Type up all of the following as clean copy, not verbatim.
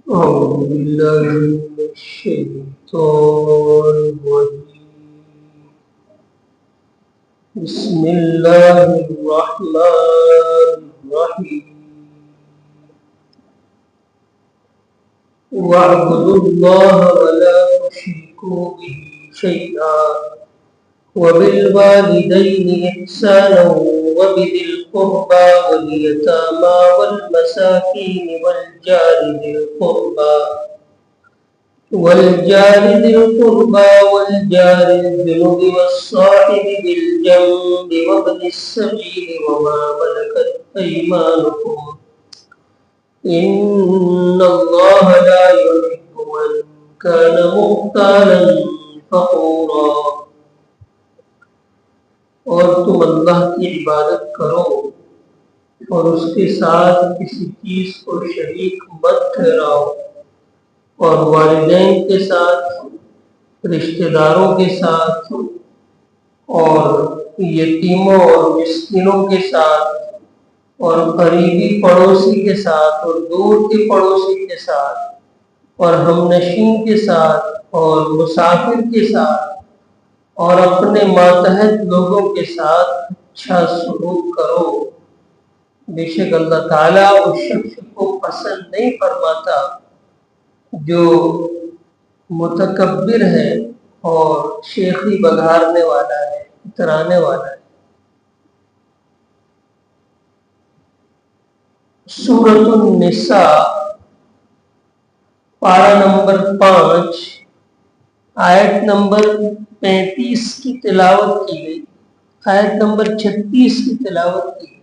أعوذ بالله من الشيطان الرجيم. بسم الله الرحمن الرحيم. واعبدوا الله ولا تشركوا به شيئا وبالوالدين إحسانا وبذي القربى واليتامى والمساكين والجار ذي القربى والجار الجنب والصاحب بالجنب وابن السبيل وما ملكت أيمانكم إن الله لا يحب من كان مختالا فخورا. اور تم اللہ کی عبادت کرو اور اس کے ساتھ کسی چیز کو شریک مت ٹھہراؤ، اور والدین کے ساتھ، رشتہ داروں کے ساتھ، اور یتیموں اور مسکینوں کے ساتھ، اور قریبی پڑوسی کے ساتھ، اور دور کے پڑوسی کے ساتھ، اور ہم نشین کے ساتھ، اور مسافر کے ساتھ، اور اپنے ماتحت لوگوں کے ساتھ اچھا سلوک کرو. بے شک اللہ تعالیٰ اس شخص کو پسند نہیں فرماتا جو متکبر ہے اور شیخی بگھارنے والا ہے، اترانے والا ہے. سورۃ النساء پارہ نمبر 5 آیت نمبر 35 کی تلاوت کی گئی، آیت نمبر 36 کی تلاوت کی گئی.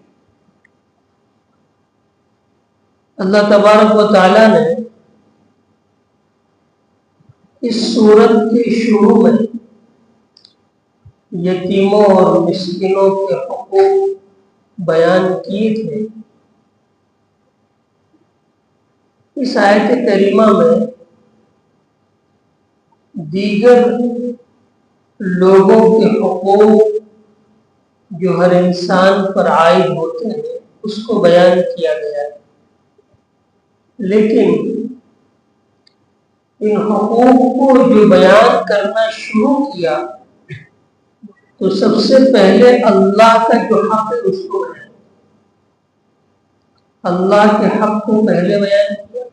اللہ تبارک و تعالیٰ نے اس سورت کے شروع میں یتیموں اور مسکینوں کے حقوق بیان کیے تھے. اس آیت کریمہ میں دیگر لوگوں کے حقوق جو ہر انسان پر عائد ہوتے ہیں اس کو بیان کیا گیا ہے، لیکن ان حقوق کو جو بیان کرنا شروع کیا تو سب سے پہلے اللہ کا جو حق ہے اس کو ہے، اللہ کے حق کو پہلے بیان کیا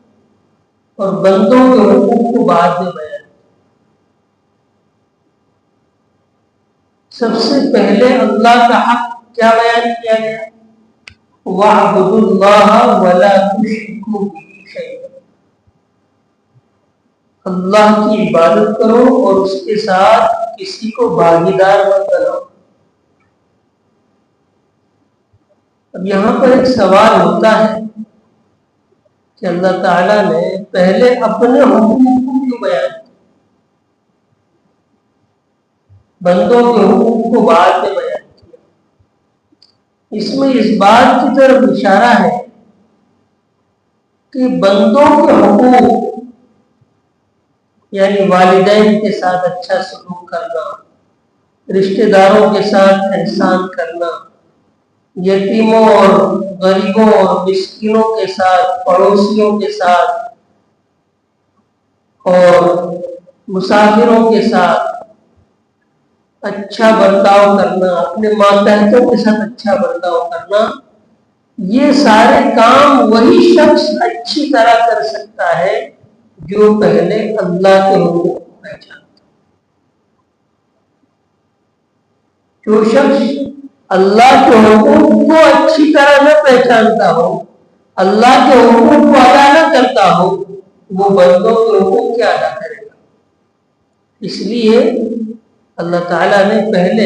اور بندوں کے حقوق کو بعد میں بیان. سب سے پہلے اللہ کا حق کیا بیان کیا گیا؟ وَاعْبُدُوا اللَّهَ وَلَا تُشْرِكُوا بِهِ شَيْئًا. اللہ کی عبادت کرو اور اس کے ساتھ کسی کو بھاگیدار مت بناؤ. اب یہاں پر ایک سوال ہوتا ہے کہ اللہ تعالیٰ نے پہلے اپنے حقوق کو کیوں بیان کیا، بندوں کے حقوق کو بعد میں بیان کیا؟ اس میں اس بات کی طرف اشارہ ہے کہ بندوں کے حقوق یعنی والدین کے ساتھ اچھا سلوک کرنا، رشتہ داروں کے ساتھ احسان کرنا، یتیموں اور غریبوں اور مسکینوں کے ساتھ، پڑوسیوں کے ساتھ اور مسافروں کے ساتھ اچھا برتاؤ کرنا، اپنے ماتحتوں کے ساتھ اچھا برتاؤ کرنا، یہ سارے کام وہی شخص اچھی طرح کر سکتا ہے جو پہلے اللہ کے حقوق کو پہچانتا. جو شخص اللہ کے حقوق کو اچھی طرح نہ پہچانتا ہو، اللہ کے حقوق کو ادا نہ کرتا ہو، وہ بندوں کے حقوق کیا ادا کرے گا؟ اس لیے اللہ تعالیٰ نے پہلے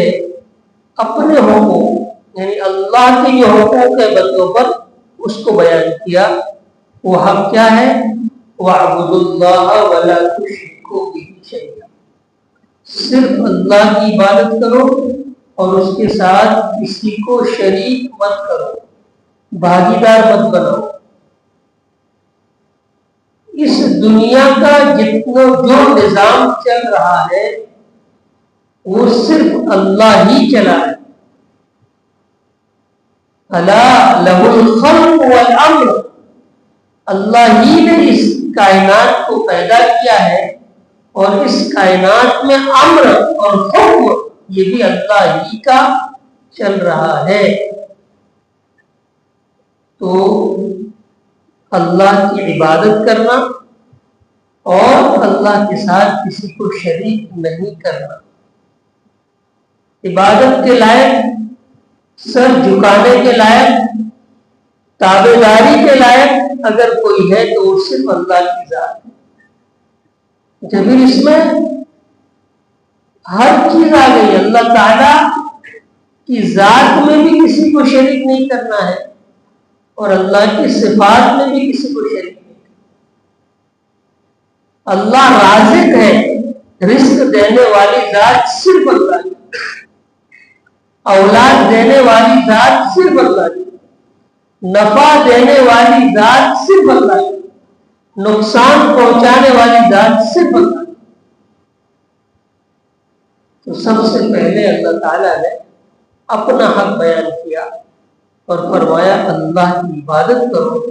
اپنے حقوق یعنی اللہ کے جو حقوق ہے بندوں پر اس کو بیان کیا. وہ حق کیا ہے؟ وَاعْبُدُوا اللَّهَ وَلَا تُشْرِكُوا بِهِ شَيْئًا. صرف اللہ کی عبادت کرو اور اس کے ساتھ کسی کو شریک مت کرو، بھاگیدار مت بناؤ. اس دنیا کا جتنا جو نظام چل رہا ہے وہ صرف اللہ ہی چلا ہے. الا لہ الخلق والامر، اللہ ہی نے اس کائنات کو پیدا کیا ہے اور اس کائنات میں امر اور حکم یہ بھی اللہ ہی کا چل رہا ہے، تو اللہ کی عبادت کرنا اور اللہ کے ساتھ کسی کو شریک نہیں کرنا، عبادت کے لائق، سر جھکانے کے لائق، تابع داری کے لائق اگر کوئی ہے تو وہ صرف اللہ کی ذات ہے۔ جب اس میں ہر چیز آ گئی، اللہ تعالی کی ذات میں بھی کسی کو شریک نہیں کرنا ہے اور اللہ کی صفات میں بھی کسی کو شریک نہیں کرنا۔ اللہ رازق ہے، رزق دینے والی ذات صرف اللہ کی، اولاد دینے والی ذات صرف اللہ کی، نفع دینے والی ذات صرف اللہ کی، نقصان پہنچانے والی ذات صرف اللہ کی۔ تو سب سے پہلے اللہ تعالیٰ نے اپنا حق بیان کیا اور فرمایا اللہ کی عبادت کرو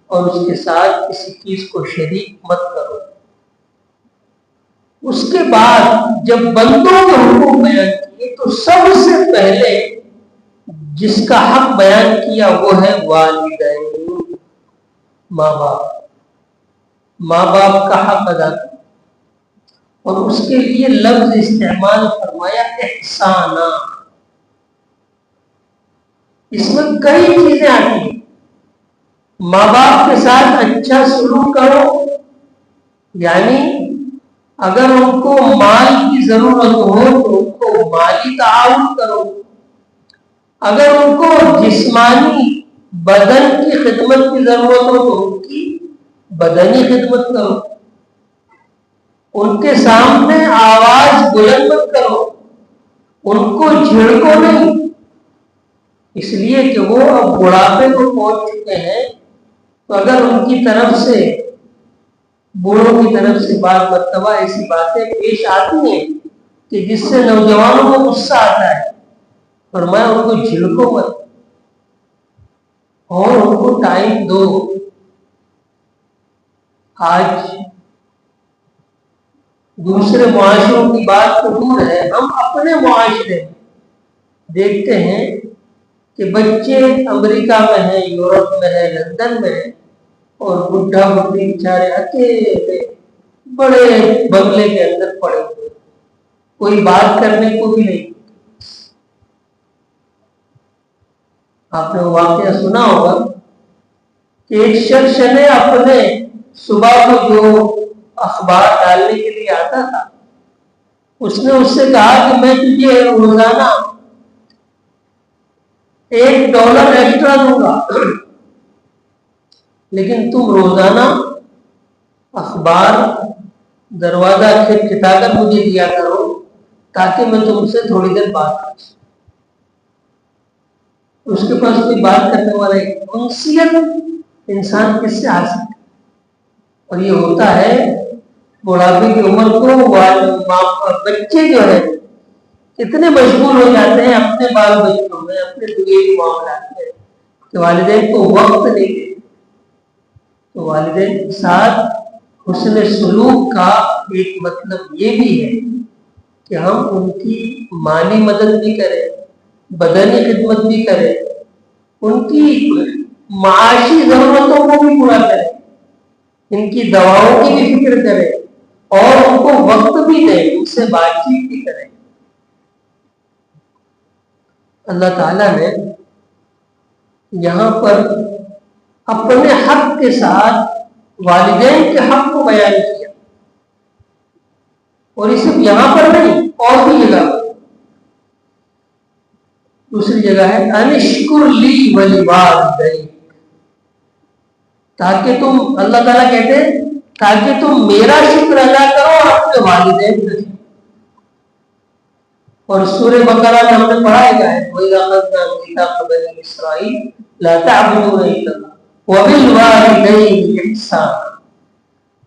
اور اس کے ساتھ کسی چیز کو شریک مت کرو۔ اس کے بعد جب بندوں کے حقوق بیان کیے تو سب سے پہلے جس کا حق بیان کیا وہ ہے والدین، ماں باپ۔ ماں باپ کا حق ادا کیا اور اس کے لیے لفظ استعمال فرمایا احسانہ۔ اس میں کئی چیزیں آتی ہیں، ماں باپ کے ساتھ اچھا سلوک کرو، یعنی اگر ان کو مال کی ضرورت ہو تو ان کو مالی تعاون کرو، اگر ان کو جسمانی بدن کی خدمت کی ضرورت ہو تو ان کی بدنی خدمت کرو، ان کے سامنے آواز بلند مت کرو، ان کو جھڑکو نہیں، اس لیے کہ وہ اب بڑھاپے کو پہنچ چکے ہیں، تو اگر ان کی طرف سے، بوڑھوں کی طرف سے بعض مرتبہ ایسی باتیں پیش آتی ہیں کہ جس سے نوجوانوں کو غصہ آتا ہے، فرمایا ان کو جھڑکو مت اور ان کو ٹائم دو۔ آج دوسرے معاشروں کی بات تو دور ہے، ہم اپنے معاشرے میں دیکھتے ہیں کہ بچے امریکہ میں ہیں، یورپ میں ہے، لندن میں ہے، اور بڈھا بڈھی بیچارے اکیلے بڑے بنگلے کے اندر پڑے ہوئے، کوئی بات کرنے کو بھی نہیں۔ آپ نے وہ واقعہ سنا ہوگا کہ ایک شخص نے اپنے صبح کو جو اخبار ڈالنے کے لیے آتا تھا، اس نے اس سے کہا کہ میں تجھے روزانہ $1 ایکسٹرا دوں گا، لیکن تم روزانہ اخبار دروازہ کھٹکھٹا کر مجھے دیا کرو تاکہ میں تم سے تھوڑی دیر بات کر سکوں۔ اس کے پاس کوئی بات کرنے والا انسیت انسان کس سے حاصل ہے؟ اور یہ ہوتا ہے بڑھاپے کی عمر کو بچے جو ہے اتنے مشغول ہو جاتے ہیں اپنے بال بچوں میں، اپنے دنیاوی معاملات میں کہ والدین کو وقت نہیں دیتے۔ تو والدین کے ساتھ حسن سلوک کا ایک مطلب یہ بھی ہے کہ ہم ان کی مالی مدد بھی کریں، بدنی خدمت بھی کریں، ان کی معاشی ضرورتوں کو بھی پورا کریں، ان کی دواؤں کی بھی فکر کریں اور ان کو وقت بھی دیں، ان سے بات چیت بھی کریں۔ اللہ تعالیٰ نے یہاں پر اپنے حق کے ساتھ والدین کے حق کو بیان کیا، اور یہ صرف یہاں پر نہیں اور بھی جگہ پر۔ دوسری جگہ ہے انشکر لی ولوالدیک، تاکہ تم، اللہ تعالیٰ کہتے ہیں تاکہ تم میرا شکر ادا کرو اور اپنے والدین کا۔ اور سورہ بقرہ میں ہم نے پڑھا ہے وَإِذَا أَخَذْنَا مِيثَاقَ بَنِي إِسْرَائِيلَ لَا تَعْبُدُونَ إِلَّا اللَّهَ وَبِالْوَالِدَيْنِ إِحْسَانًا۔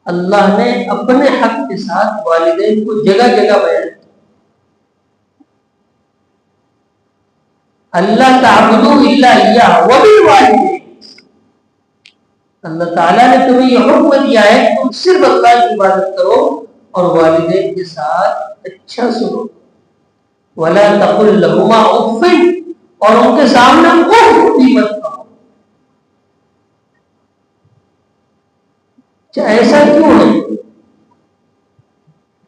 اللہ نے اپنے حق کے ساتھ والدین کو جگہ جگہ بیان کیا، اللہ تعبدوا الا اياه وبالوالدين، اللہ تعالیٰ نے تمہیں یہ حکم دیا ہے تم صرف اللہ کی عبادت کرو اور والدین کے ساتھ اچھا سنو. وَلَا تَقُلْ لَهُمَا اُفٍّ، اور ان کے سامنے اف بھی مت کہو. ایسا کیوں ہے؟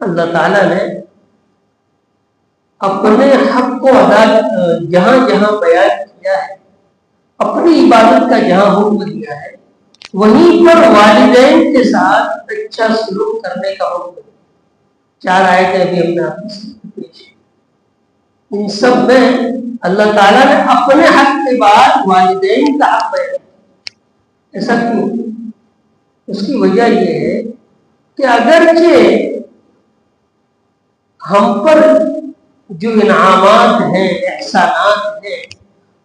اللہ تعالیٰ نے اپنے حق کو ادا جہاں جہاں بیان کیا ہے، اپنی عبادت کا جہاں حکم دیا ہے، وہیں پر والدین کے ساتھ اچھا سلوک کرنے کا حکم دیا. 4 آیتیں ابھی ہم نے آپ کے سامنے پیش کی. ان سب میں اللہ تعالیٰ نے اپنے حق کے بعد والدین کا حق بیان کیا. ایسا کیوں؟ اس کی وجہ یہ ہے کہ اگرچہ ہم پر جو انعامات ہیں، احسانات ہیں،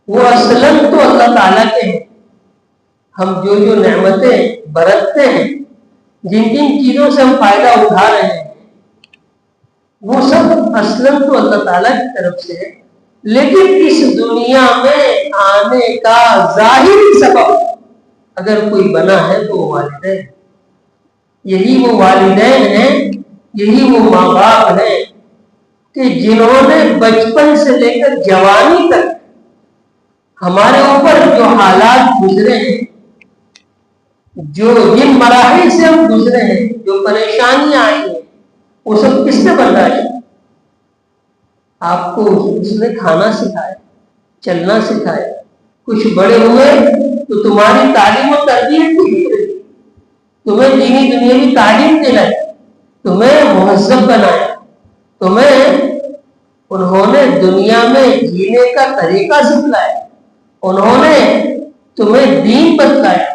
وہ اصلاً تو اللہ تعالیٰ کے ہیں. ہم جو جو نعمتیں برتتے ہیں، جن جن چیزوں سے ہم فائدہ اٹھا رہے ہیں، وہ سب اصلاً تو اللہ تعالیٰ کی طرف سے ہے. لیکن اس دنیا میں آنے کا ظاہری سبب اگر کوئی بنا ہے تو وہ والدین. یہی وہ والدین ہیں، یہی وہ ماں باپ ہیں کہ جنہوں نے بچپن سے لے کر جوانی تک ہمارے اوپر جو حالات گزرے ہیں، جو جن مراحل سے ہم گزرے ہیں، جو پریشانیاں آئی ہیں، وہ سب کس نے برداشت؟ آپ کو اس نے کھانا سکھایا، چلنا سکھایا. کچھ بڑے ہوئے تو تمہاری تعلیم و تربیت کی، تمہیں دینی دنیاوی تعلیم دلائی، تمہیں مہذب بنایا، تمہیں انہوں نے دنیا میں جینے کا طریقہ سکھلایا، انہوں نے تمہیں دین بتلایا،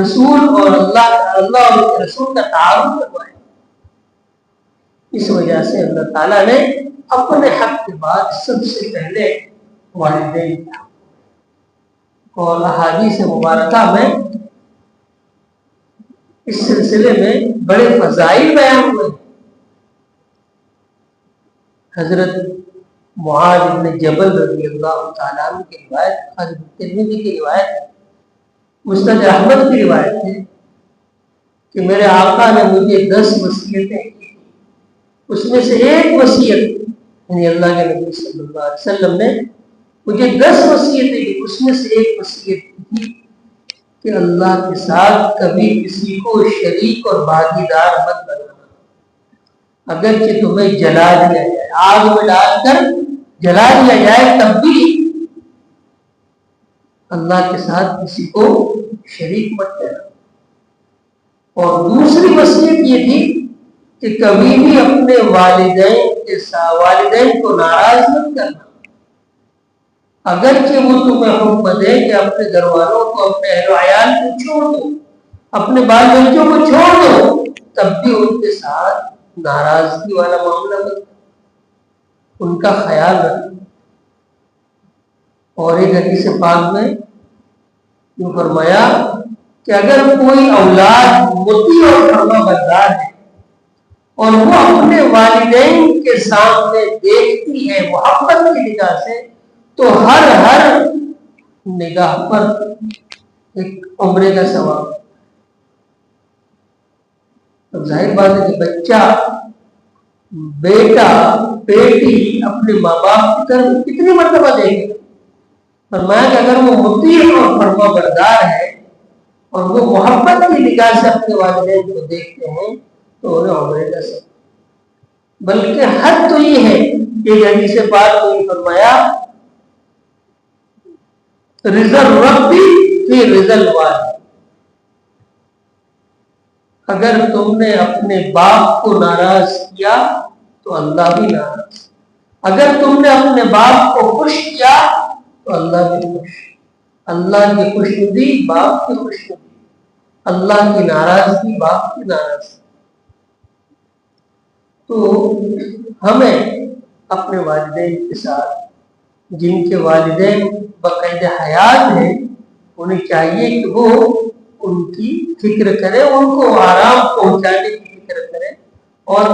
رسول اور اللہ اور اس کے رسول کا تعارف کروایا. اس وجہ سے اللہ تعالیٰ نے اپنے حق کے بعد سب سے پہلے والدین کا. اور احادیث مبارکہ میں اس سلسلے میں بڑے فضائل بیان ہوئے. حضرت معاذ بن جبل رضی اللہ تعالیٰ عنہ کی روایت، حضرت ترمذی کی روایت، مسند احمد کی روایت ہے کہ میرے آقا نے مجھے 10 وصیتیں کی. اس میں سے ایک وصیت، یعنی اللہ کے نبی صلی اللہ علیہ وسلم نے مجھے 10 وصیتیں کی، اس میں سے ایک وصیت کی کہ اللہ کے ساتھ کبھی کسی کو شریک اور بھاگیدار مت بنانا. اگرچہ تمہیں جلا دیا جائے، آگ میں ڈال کر جلا دیا جائے، تب بھی اللہ کے ساتھ کسی کو شریک مت کرنا. اور دوسری وصیت یہ تھی کہ کبھی بھی اپنے والدین کے ساتھ والدین کو ناراض مت کرنا. اگرچہ وہ تمہیں حکم دے کہ اپنے گھر والوں کو، اپنے اہل و عیال کو چھوڑ دو، اپنے بال بچوں کو چھوڑ دو، تب بھی ان کے ساتھ ناراضگی والا معاملہ مت، ان کا خیال رکھو. اور ایک حدیث پاک میں یوں فرمایا کہ اگر کوئی اولاد مطیع اور فرما بردار ہے اور وہ اپنے والدین کے سامنے دیکھتی ہے محبت کی نگاہ سے، تو ہر نگاہ پر ایک عمرے کا ثواب. اب ظاہر بات ہے کہ بچہ، بیٹا بیٹی اپنے ماں باپ کی طرف کتنی مرتبہ دیکھے گا. فرمایا کہ اگر وہ مطیع اور فرما بردار ہے اور وہ محبت کی نگاہ سے اپنے والدین کو دیکھتے ہیں تو انہیں عمرے کا ثواب. بلکہ حد تو یہ ہے کہ حدیث پاک میں فرمایا رضا ربی فی رضا الوالد. اگر تم نے اپنے باپ کو ناراض کیا تو اللہ بھی ناراض، اگر تم نے اپنے باپ کو خوش کیا تو اللہ بھی خوش. اللہ کی خوشنودی باپ کی خوشنودی، اللہ کی ناراضگی باپ کی ناراضگی. تو ہمیں اپنے والدین کے ساتھ، جن کے والدین باقاعدہ حیات ہیں، انہیں چاہیے کہ وہ ان کی فکر کرے، ان کو آرام پہنچانے کی فکر کرے، اور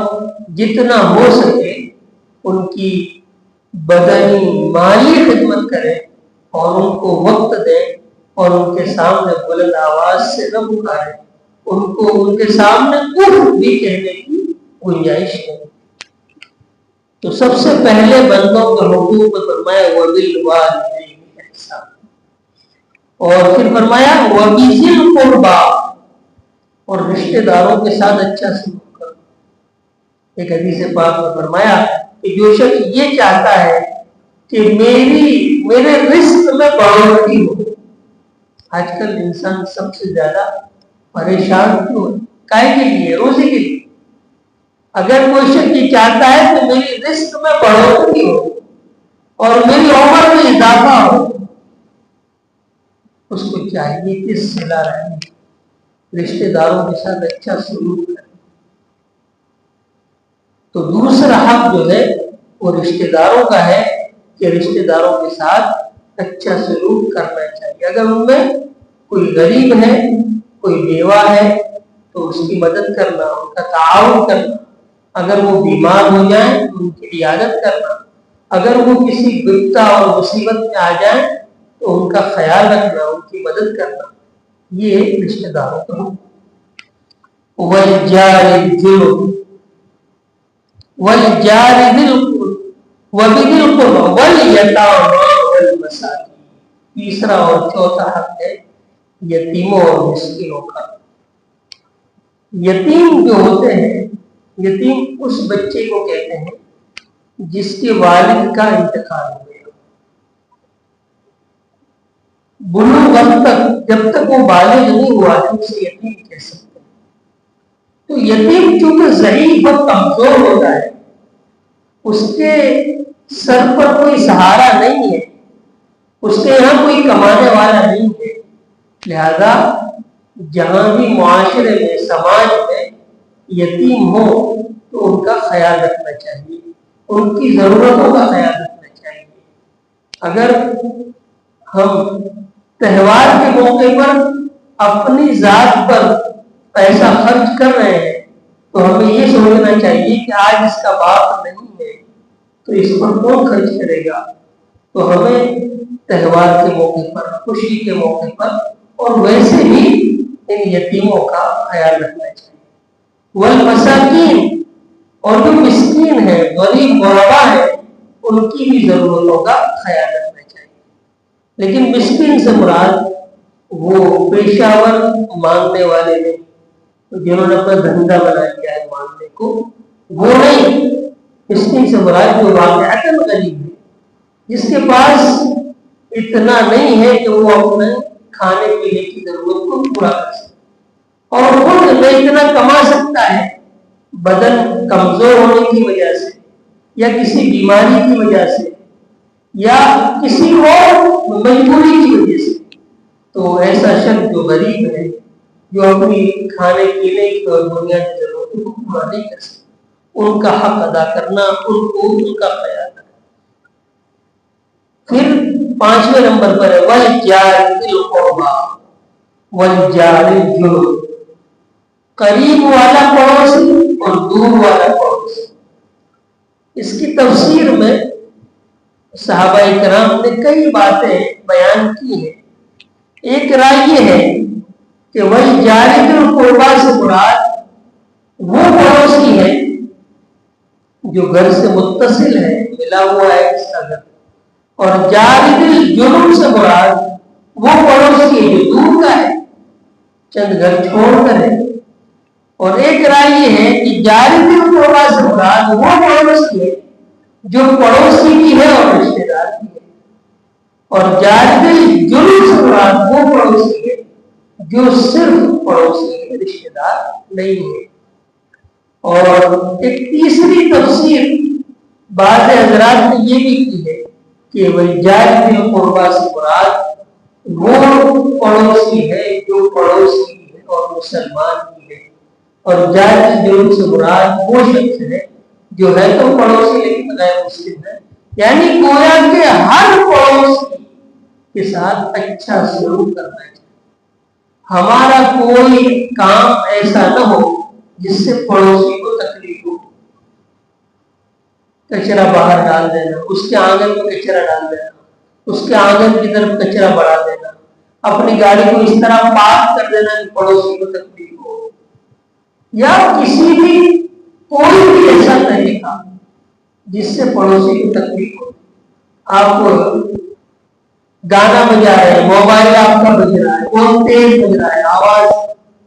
جتنا ہو سکے ان کی بدنی مالی خدمت کرے اور ان کو وقت دیں اور ان کے سامنے بلند آواز سے نہ پکارے، ان کو ان کے سامنے اف بھی کہنے کی گنجائش ہے۔ تو سب سے پہلے بندوں کے حقوق میں فرمایا وبالوالدین احسان، اور پھر فرمایا وبذی القربی، اور رشتہ داروں کے ساتھ اچھا سلوک کرو۔ ایک حدیث پاک میں فرمایا کہ جو شخص یہ چاہتا ہے کہ میرے رزق میں بڑھوتری ہو۔ آج کل انسان سب سے زیادہ پریشان کیوں ہے؟ کائے کے لیے؟ روزی کے لیے۔ اگر کوئی شخص یہ چاہتا ہے کہ میری رزق میں بڑھوتری ہو اور میری عمر میں اضافہ ہو، اس کو چاہیے کہ صلہ رحمی، رشتہ داروں کے ساتھ اچھا سلوک کرے۔ تو دوسرا حق جو ہے وہ رشتہ داروں کا ہے کہ رشتہ داروں کے ساتھ اچھا سلوک کرنا چاہیے۔ اگر ان میں کوئی غریب ہے، کوئی بیوہ ہے، تو اس کی مدد کرنا، ان کا تعاون کرنا۔ اگر وہ بیمار ہو جائیں تو ان کی عیادت کرنا۔ اگر وہ کسی بپتا اور مصیبت میں آ جائیں تو ان کا خیال رکھنا، ان کی مدد کرنا، یہ رشتہ داروں کا حکم۔ وَالْجَارِ الْجُنُبِ وَالْجَارِ وَبِذِي الْقُرْبَى وَالْيَتَامَى وَالْمَسَاکِینِ۔ تیسرا اور چوتھا حق ہے یتیموں اور مسکینوں کا۔ یتیم جو ہوتے ہیں، یتیم اس بچے کو کہتے ہیں جس کے والد کا انتقال ہو گیا، بلوغ تک، جب تک وہ بالغ نہیں ہوا ہے اسے یتیم کہہ سکتے ہیں۔ تو یتیم چونکہ ضعیف اور کمزور ہوتا ہے، اس کے سر پر کوئی سہارا نہیں ہے، اس کے یہاں کوئی کمانے والا نہیں ہے، لہذا جہاں بھی معاشرے میں، سماج میں یتیم ہو تو ان کا خیال رکھنا چاہیے، ان کی ضرورتوں کا خیال رکھنا چاہیے۔ اگر ہم تہوار کے موقع پر اپنی ذات پر پیسہ خرچ کر رہے ہیں تو ہمیں یہ سوچنا چاہیے کہ آج اس کا باپ نہیں ہے تو اس پر کون خرچ کرے گا۔ تو ہمیں تہوار کے موقع پر، خوشی کے موقع پر اور ویسے بھی ان یتیموں کا خیال رکھنا چاہیے۔ والمساکین، اور جو مسکین ہیں، غریب غربا ہیں، ان کی بھی ضرورتوں کا خیال رکھنا چاہیے۔ لیکن مسکین سے مراد وہ پیشہ ور مانگنے والے نہیں، جنہوں نے اپنا دھندا بنا لیا ہے مانگنے کو، وہ نہیں۔ مسکین سے مراد جو واقعتاً غریب ہے، جس کے پاس اتنا نہیں ہے کہ وہ اپنے کھانے پینے کی ضرورت کو پورا کر سکے، اور خود میں اتنا کما سکتا ہے، بدن کمزور ہونے کی وجہ سے یا کسی بیماری کی وجہ سے یا کسی اور مجبوری کی وجہ سے، تو ایسا شخص جو غریب ہے، جو اپنی کھانے پینے کی اور بنیادی ضرورتوں کو پورا نہیں کر سکتا، ان کا حق ادا کرنا، ان کا خیال رکھنا۔ پھر 5ویں نمبر پر ہے وَالْجَارِ ذِي الْقُرْبَى وَالْجَارِ الْجُنُبِ، قریب والا پڑوسی اور دور والا پڑوسی۔ اس کی تفسیر میں صحابہ کرام نے کئی باتیں بیان کی ہیں۔ ایک رائے یہ ہے کہ وَالْجَارِ ذِي الْقُرْبَى سے مراد وہ پڑوسی ہے جو گھر سے متصل ہے، ملا ہوا ہے اس کا گھر، اور جار ذی الجنب سے مراد وہ پڑوسی ہے جو دور کا ہے، چند گھر چھوڑ کر ہے۔ اور ایک رائے یہ ہے کہ جار ذی القربیٰ سے مراد وہ پڑوسی ہے جو پڑوسی کی ہے اور رشتہ دار کی ہے، اور جار ذی الجنب سے مراد وہ پڑوسی ہے جو صرف پڑوسی ہے، رشتہ دار نہیں ہے۔ اور ایک تیسری تفسیر بعض حضرات نے یہ بھی کی ہے کہ وَالْجَارِ ذِي الْقُرْبَى سے مراد وہ پڑوسی ہے جو پڑوسی ہے اور مسلمان بھی ہے، اور جار ذی الجنب سے مراد وہ شخص ہے جو ہے تو پڑوسی لیکن غیر مسلم ہے۔ یعنی گویا کہ ہر پڑوسی کے ساتھ اچھا سلوک کرنا چاہیے۔ ہمارا کوئی کام ایسا نہ ہو جس سے پڑوسی کو تکلیف ہو۔ کچرا باہر ڈال دینا، اس کے آنگن میں کچرا ڈال دینا، اس کے آنگن کی طرف کچرا بڑھا دینا، اپنی گاڑی کو اس طرح پارک کر دینا کہ پڑوسی کو تکلیف ہو، یا کسی بھی کوئی بھی ایسا طریقہ جس سے پڑوسی کو تکلیف ہو. آپ گانا بجا رہے ہیں، موبائل آپ کا بج رہا ہے، فون تیز بج رہا ہے، آواز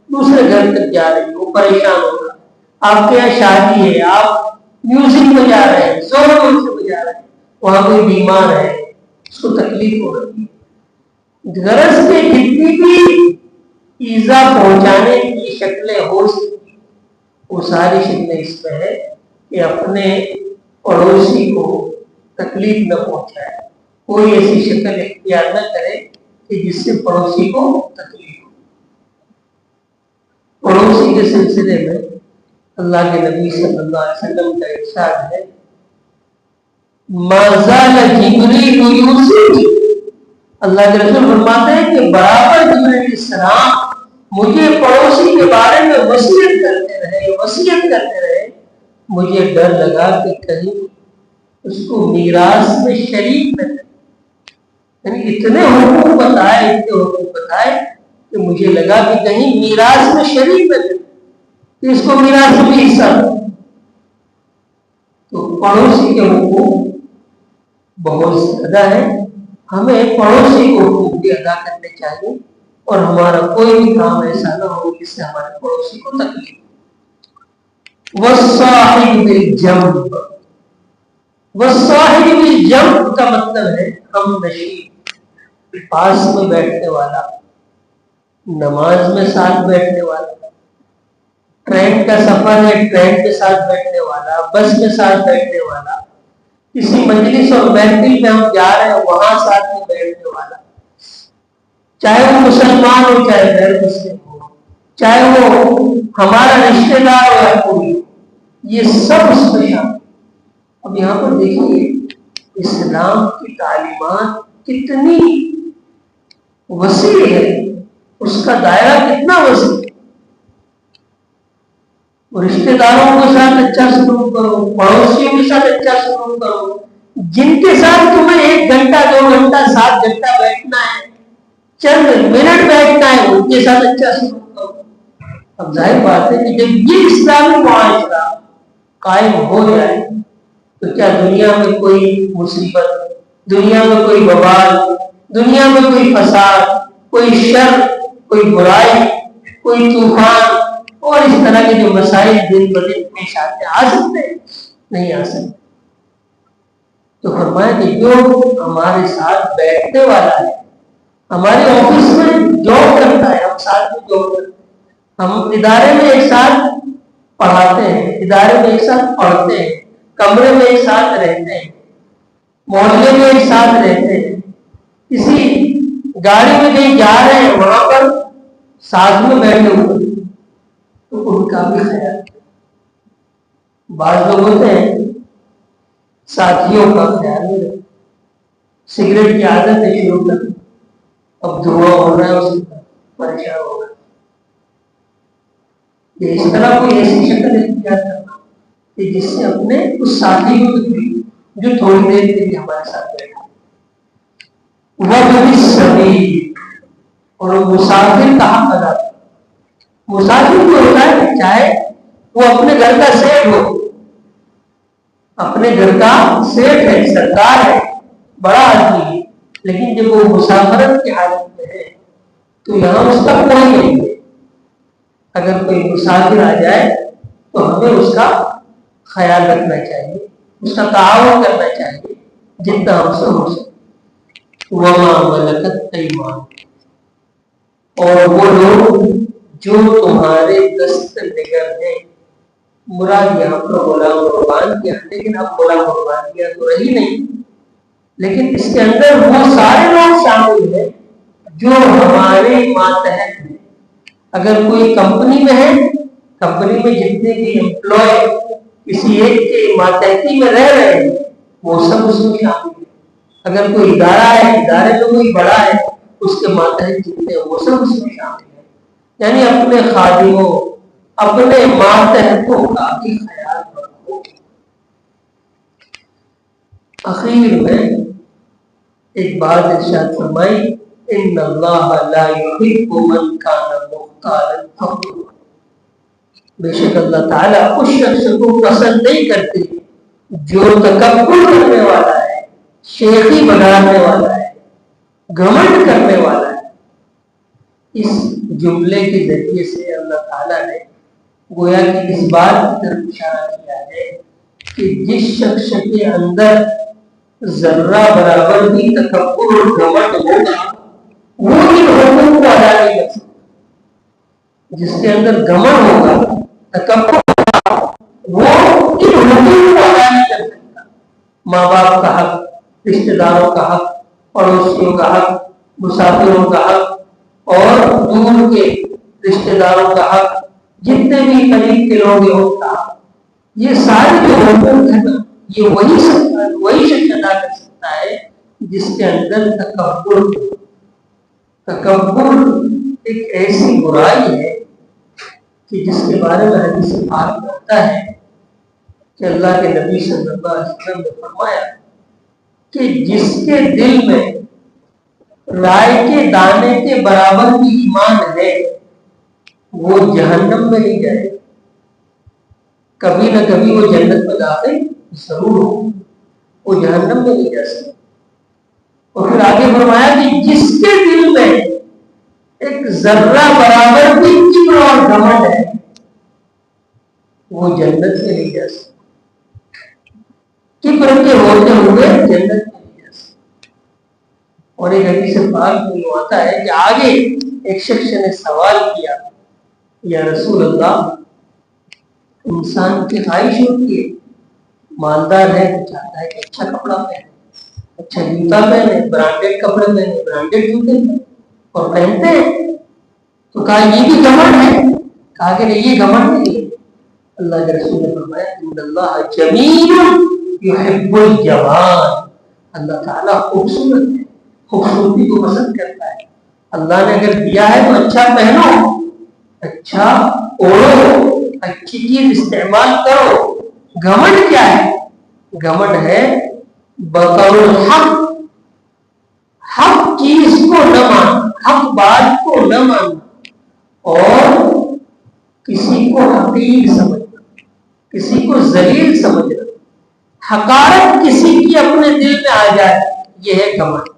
دوسرے گھر تک جا رہی ہے، وہ پریشان ہوگا. آپ کے یہاں شادی ہے، آپ میوزک بجا رہے ہیں، زور زور سے بجا رہے ہیں، وہاں کوئی بیمار ہے، اس کو تکلیف ہو رہی ہے. غرض کے جتنی بھی ایذا پہنچانے کی شکلیں ہو سکتی وہ ساری شکلیں اس میں ہے کہ اپنے پڑوسی کو تکلیف نہ پہنچائے. کوئی ایسی شکل اختیار نہ کرے کہ جس سے پڑوسی کو تکلیف ہو. پڑوسی کے سلسلے میں اللہ کے نبی صلی اللہ علیہ وسلم کا ارشاد ہے، ما زال جبریل یوصی، اللہ کے رسول فرماتے ہیں کہ برابر جبریل علیہ السلام مجھے پڑوسی کے بارے میں وصیت کرتے رہے. مجھے ڈر لگا کہ کہیں اس کو میراث میں شریک نہ کرے. یعنی اتنے حقوق بتائے کہ مجھے لگا کہ کہیں میراث میں شریک نہ کرے کہ اس کو میراث میں حصہ دو. تو پڑوسی کے حقوق بہت زیادہ ہے، ہمیں پڑوسی کو حقوق بھی ادا کرنے چاہیے اور ہمارا کوئی بھی کام ایسا نہ ہو جس سے ہمارے پڑوسی کو تکلیف. والصاحب بالجنب، والصاحب بالجنب کا مطلب ہے ہم نشین، پاس میں بیٹھنے والا، نماز میں ساتھ بیٹھنے والا، ٹرین کا سفر ہے ٹرین کے ساتھ بیٹھنے والا، بس کے ساتھ بیٹھنے والا، کسی مجلس اور محفل میں ہم جا رہے ہیں وہاں ساتھ میں بیٹھنے والا، چاہے وہ مسلمان ہو چاہے غیر مسلم ہو، چاہے وہ ہمارا رشتے دار ہو یا کوئی، یہ سب اس میں شامل. اب یہاں پر دیکھیے اسلام کی تعلیمات کتنی وسیع ہے، اس کا دائرہ کتنا وسیع ہے. رشتے داروں کے ساتھ اچھا سلوک کرو، پڑوسیوں کے ساتھ اچھا سلوک کرو، جن کے ساتھ تمہیں 1 گھنٹہ 2 گھنٹہ 7 گھنٹہ بیٹھنا ہے، چند منٹ بیٹھنا ہے، ان کے ساتھ اچھا سلوک کرو. اب ظاہر بات ہے کہ جب یہ اسلامی معاشرہ قائم ہو جائے تو کیا دنیا میں کوئی مصیبت، دنیا میں کوئی وبال، دنیا میں کوئی فساد، کوئی شر، کوئی برائی، کوئی طوفان اور اس طرح کے جو مسائل دن بدن پیش آتے آ سکتے ہیں؟ نہیں آ سکتے. تو فرمایا کہ جو ہمارے ساتھ بیٹھنے والا ہے، ہمارے آفس میں جاب کرتا ہے، ہم ساتھ میں جاب کرتے ہیں، ہم ادارے میں ایک ساتھ پڑھاتے ہیں، ادارے میں ایک ساتھ پڑھتے ہیں، کمرے میں ایک ساتھ رہتے ہیں، محلے میں ایک ساتھ رہتے ہیں، کسی گاڑی میں کہیں جا رہے ہیں وہاں پر ساتھ میں بیٹھے ہوئے، تو ان کا بھی خیال. بعض لوگ ہوتے ہیں ساتھیوں کا خیال نہیں رکھتے، سگریٹ کی عادت ہے شروع کر، اب دھواں ہو رہا ہے اس کا پریشان ہو رہا ہے. یہ اس طرح کوئی ایسی شکل اختیار کرنا کہ جس سے اپنے اس ساتھی کو تکلیف جو تھوڑی دیر کے لیے ہمارے ساتھ بیٹھا. وَبِنِ السَّبِيلِ، اور مسافر کا حق ادا. مسافر کو ہوتا ہے کہ چاہے وہ اپنے گھر کا سیٹ ہو، اپنے گھر کا سیٹ ہے، سردار ہے، بڑا آدمی ہے، لیکن جب وہ مسافرت کی حالت میں ہے تو یہاں اس کا کوئی نہیں ہے. اگر کوئی مسافر آ جائے تو ہمیں اس کا خیال رکھنا چاہیے، اس کا تعاون کرنا چاہیے جتنا ہم سے ہو سکے. وَمَا مَلَكَتْ أَيْمَانُكُمْ، اور وہ لوگ جو تمہارے دست نگر ہیں. مراد یہاں پر غلام قربان کیا، لیکن اب غلام قربان کیا تو رہی نہیں، لیکن اس کے اندر وہ سارے لوگ شامل ہیں جو ہمارے ماتحت ہیں. اگر کوئی کمپنی میں ہے، کمپنی میں جتنے بھی امپلائی کسی ایک کے ماتحتی میں رہ رہے ہیں وہ سب اس میں شامل ہیں. اگر کوئی ادارہ ہے، ادارے میں کوئی بڑا ہے، اس کے ماتحت جتنے ہیں وہ سب اس میں شامل ہیں. یعنی اپنے خادموں، اپنے ماتحتوں کا بھی خیال رکھو. اخیر میں ایک بات ارشاد فرمائی ان اللہ لا يحب من کان مختالا فخورا، بے شک اللہ تعالیٰ اس شخص کو پسند نہیں کرتے جو تکبر کرنے والا ہے، شیخی بنانے والا ہے، گھمنڈ کرنے والا ہے۔ اس جملے کے ذریعے سے اللہ تعالیٰ نے گویا کہ اس بات کی طرف اشارہ کیا ہے کہ جس شخص کے اندر ذرہ برابر بھی تکبر اور گھمنڈ ہوگا وہ ان حقوق کو ادا نہیں کر سکتا۔ جس کے اندر گھمنڈ ہوگا، تکبر ہوگا، وہ ان حقوق کو ادا نہیں کر سکتا۔ ماں باپ کا حق، رشتہ داروں کا حق، پڑوسیوں کا حق، مسافروں کا حق اور دور کے رشتہ داروں کا حق، جتنے بھی قریب کے لوگ ہیں ان کا حق، یہ سارے جو حقوق ہیں نا، یہ وہی شخص ادا کر سکتا ہے جس کے اندر تکبر ایک ایسی برائی ہے کہ جس کے بارے میں حدیث پاک میں آتا ہے کہ اللہ کے نبی صلی اللہ علیہ وسلم نے فرمایا کہ جس کے دل میں رائے کے دانے کے برابر بھی ایمان ہے وہ جہنم میں نہیں جائے، کبھی نہ کبھی وہ جنت میں داخل ضرور ہو، وہ جہنم میں نہیں جا سکتا۔ اور پھر آگے فرمایا کہ جس کے دل میں ایک ذرہ برابر بھی کبر اور گھمنڈ ہے وہ جنت میں نہیں جا سکتا، کبر کے ہوتے ہوئے جنت میں نہیں جا سکتا۔ اور ایک حدیث پاک میں یہ آتا ہے کہ آگے ایک شخص نے سوال کیا، یا رسول اللہ، انسان کی خواہش ہوتی ہے، مالدار ہے تو چاہتا ہے کہ اچھا کپڑا پہنے، اچھا جوتا پہنے، برانڈیڈ کپڑے پہنے، برانڈیڈ جوتے پہنے اور پہنتے ہیں، تو کہا یہ بھی گھمنڈ ہے؟ کہا کہ نہیں، یہ گھمنڈ نہیں ہے۔ اللہ کے رسول نے فرمایا ان اللہ جمیل یحب الجمال، اللہ تعالیٰ خوبصورت ہے، خوبصورتی کو پسند کرتا ہے۔ اللہ نے اگر دیا ہے تو اچھا پہنو، اچھا اوڑھو، اچھی چیز استعمال کرو۔ گھمنڈ کیا ہے؟ گھمنڈ ہے بطر الحق، حق چیز کو نہ ماننا، حق بات کو نہ ماننا اور کسی کو حقیر سمجھنا، کسی کو ذلیل سمجھنا، حقارت کسی کی اپنے دل میں آ جائے، یہ ہے گھمنڈ۔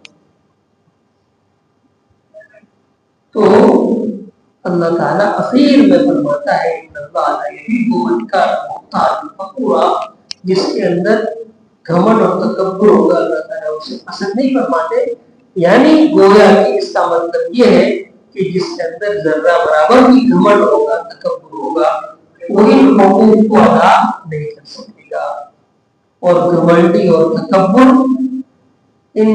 تو اللہ تعالیٰ اخیر میں فرماتا ہے ان اللہ لا یحب من کان مختالا فخورا، جس کے اندر گھمنڈ اور تکبر ہوگا اللہ تعالیٰ اسے پسند نہیں فرماتے۔ یعنی گویا کہ اس کا مطلب یہ ہے کہ جس کے اندر ذرہ برابر بھی گھمنڈ ہوگا، تکبر ہوگا، وہ ان حقوق کو ادا نہیں کر سکے گا۔ اور گھمنڈی اور تکبر، ان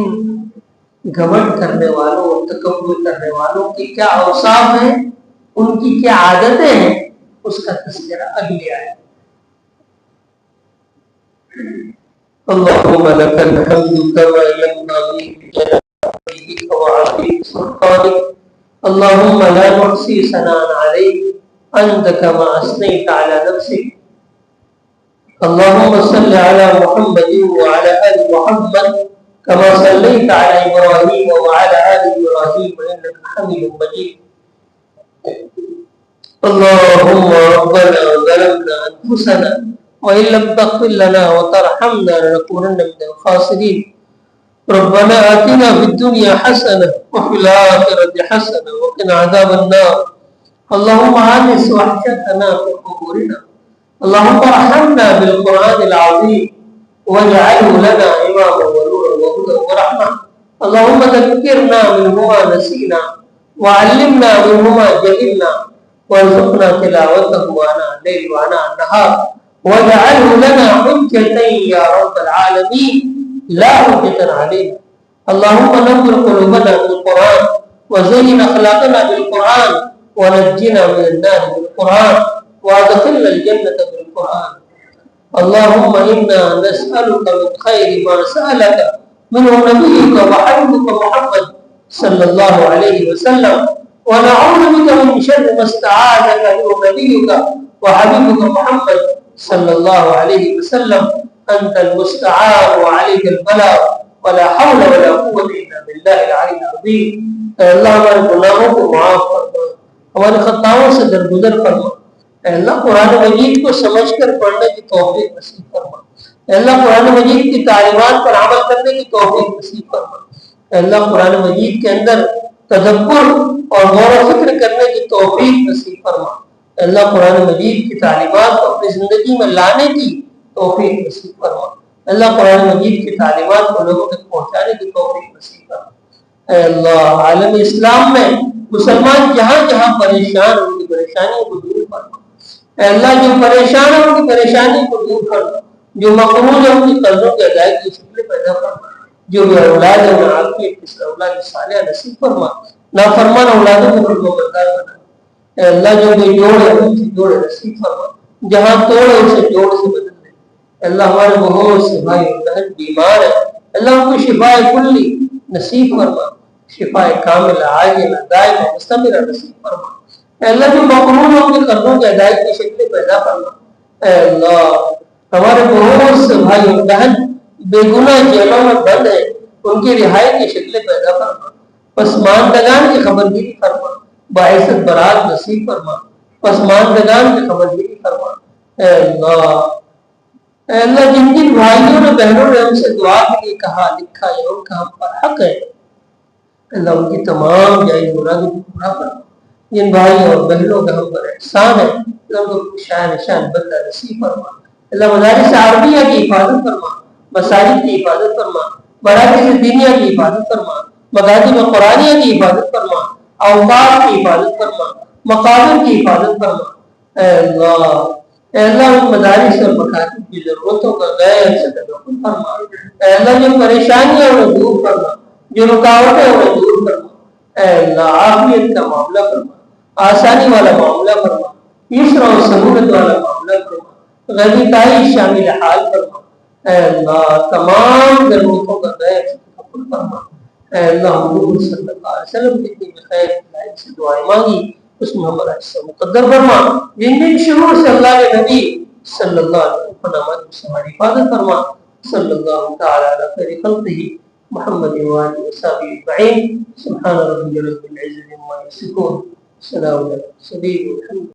گھمنڈ کرنے والوں اور تکبر کرنے والوں کی کیا اوصاف ہیں، ان کی کیا عادتیں ہیں، اس کا تذکرہ اگلی آیت۔ اللهم لك الحمد كما ينبغي لجلالك وعظيم سلطانك، اللهم لا نحصي ثناء عليك أنت كما أثنيت على نفسك، اللهم صل على محمد وعلى آل محمد كما صليت على إبراهيم وعلى آل إبراهيم إنك حميد مجيد، اللهم ربنا ظلمنا أنفسنا وإن لم تغفر لنا وترحمنا لنكونن من الخاسرين، ربنا آتنا في الدنيا حسنة وفي الآخرة حسنة وقنا عذاب النار، اللهم آنس وحشتنا في قبورنا، اللهم ارحمنا بالقرآن العظيم واجعله لنا إماما ونورا وهدى ورحمة، اللهم ذكرنا منه ما نسينا وعلمنا منه ما جهلنا وارزقنا تلاوته آناء الليل وآناء النهار واجعله لنا حجة يا رب العالمين لا حجة علينا، اللهم نور قلوبنا بالقرآن وزين أخلاقنا بالقرآن ونجنا من النار بالقرآن وادخلنا الجنة بالقرآن، اللهم إنا نسألك من خير ما سألك منه نبيك وحبيبك محمد صلى الله عليه وسلم، ونعوذ بك من شر ما استعاذك منه نبيك وحبيبك محمد صلى الله عليه وسلم، أنت المستعان وعليك البلاغ ولا حول ولا قوة الا بالله العلی العظیم۔ اے اللہ ہمارے گناہوں کو معاف فرما، ہمارے خطاؤں سے درگزر فرما۔ اے اللہ قرآن مجید کو سمجھ کر پڑھنے کی توفیق نصیب فرما۔ اے اللہ قرآن مجید کی تعلیمات پر عمل کرنے کی توفیق نصیب فرما۔ اے اللہ قرآن مجید کے اندر تدبر اور غور و فکر کرنے کی توفیق نصیب فرما۔ اے اللہ قرآن مجید کی تعلیمات کو اپنی زندگی میں لانے کی توفیق نصیب فرما۔ اے اللہ قرآن مجید کی تعلیمات کو لوگوں تک پہنچانے کی توفیق نصیب فرما۔ اے اللہ عالم اسلام میں مسلمان جہاں جہاں پریشان ان کی پریشانیوں کو دور فرما۔ اے اللہ جو پریشان ہیں ان کی پریشانی کو دور فرما، جو مقروض ہیں ان کی قرضوں کی ادائیگی کی شکل پیدا فرما، جو بھی اولاد ہے انہیں عافیت کے ساتھ اولاد صالحہ نصیب فرما، نافرمان اولادوں کو فرمانبردار بنا۔ اے اللہ جو بھی جوڑ ہے ان سے جوڑ نصیب فرما، جہاں توڑ ہے اسے جوڑ سے بدل دے۔ اے اللہ ہمارے بہت سے بھائی اور بہن بیمار ہیں، اللہ ان کو شفاء کلی نصیب فرما، شفاء کاملہ عاجلہ دائمہ مستمرہ نصیب فرما۔ اے اللہ جو مقروض ہوں کے قرضوں کی ادائیگی کی شکل پیدا فرما۔ اے اللہ ہمارے بہت سے بھائی اور بہن بے گناہ جیلوں میں بند ہیں، ان کی رہائی کی شکلیں پیدا فرما، پسماندگان کی خبرگیری فرما، باعثت برات نصیب فرما، پسماندگان کی خبرگیری فرما۔ اے اللہ جن جن بھائیوں نے بہنوں نے ہم سے دعا کے لیے کہا لکھا یا ان کا ہم پر حق ہے، اللہ ان کی تمام جائز مرادوں کو پورا فرما۔ جن بھائی اور بہنوں کا ہم پر احسان ہے اللہ ان کو شان شان بدلہ نصیب فرما۔ اللہ مدارس عربیہ کی حفاظت فرما، مساجد کی حفاظت فرما، مراکز دینیہ کی حفاظت فرما، مکاتب قرآنیہ کی حفاظت فرما، اوقاف کی حفاظت فرما، مقابر کی حفاظت فرما۔ اے اللہ ان مدارس اور مکاتب کی ضرورتوں کا غیر سے تدخل فرما۔ اے اللہ جو پریشانیاں انہیں دور فرما، جو رکاوٹیں انہیں دور فرما۔ اے اللہ عافیت کا معاملہ فرما، آسانی والا معاملہ فرما، یسر و سہولت والا معاملہ فرما، غنیتائی شامل حال فرما۔ اے اللہ تمام ضرورتوں کا غیر سے تدخل فرما۔ اے اللہ حضور صلی اللہ علیہ وسلم کی خیر سے دعائیں مانگی اس میں ہمارا حصہ مقدر فرما۔ جن جن شرور سے اللہ کے نبی صلی اللہ علیہ وسلم سے ہماری حفاظت فرما۔ صلی اللہ تعالی علی خیر خلقہ محمد وآلہ وصحبہ اجمعین۔ سبحان ربک رب العزۃ عما یصفون، سلام علی المرسلین۔